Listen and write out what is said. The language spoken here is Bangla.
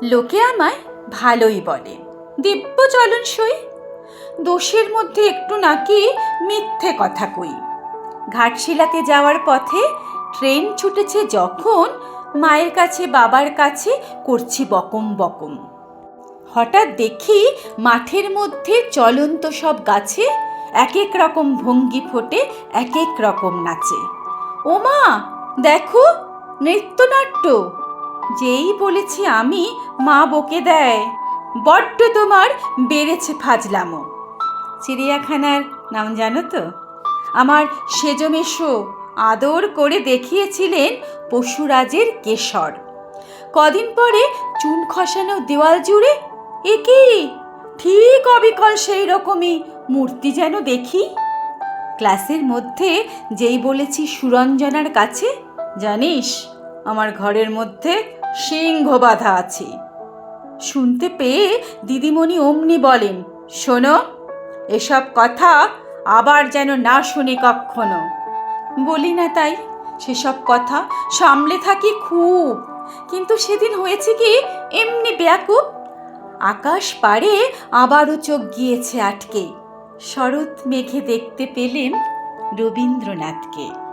লোকে আমায় ভালোই বলে, দিব্য চলনসই। দোষের মধ্যে একটু নাকি মিথ্যে কথা কই। ঘাটশিলাতে যাওয়ার পথে ট্রেন ছুটেছে যখন, মায়ের কাছে বাবার কাছে করছি বকম বকম। হঠাৎ দেখি মাঠের মধ্যে চলন্ত সব গাছে এক এক রকম ভঙ্গি ফোটে, এক এক রকম নাচে। ওমা দেখো, নৃত্যনাট্য! যেই বলেছি আমি, মা বকে দেয়, বড্ড তোমার বেড়েছে ফাজলামো। চিড়িয়াখানার নাম জানো তো? আমার সেজমেশো আদর করে দেখিয়েছিলেন পশুরাজের কেশর। কদিন পরে চুন খসানো দেওয়াল জুড়ে এ কি ঠিক অবিকল সেই রকমই মূর্তি যেন দেখি। ক্লাসের মধ্যে যেই বলেছি সুরঞ্জনার কাছে, জানিস আমার ঘরের মধ্যে সিংহ বাঁধা আছে। শুনতে পেয়ে দিদিমণি অমনি বলেন, শোনো, এসব কথা আবার যেন না শুনি কক্ষনো। বলি না তাই, সেসব কথা সামলে থাকি খুব, কিন্তু সেদিন হয়েছে কি এমনি বেয়াকুব। আকাশ পাড়ে আবারও চোখ গিয়েছে আটকে। শরৎ মেঘে দেখতে পেলেন রবীন্দ্রনাথকে।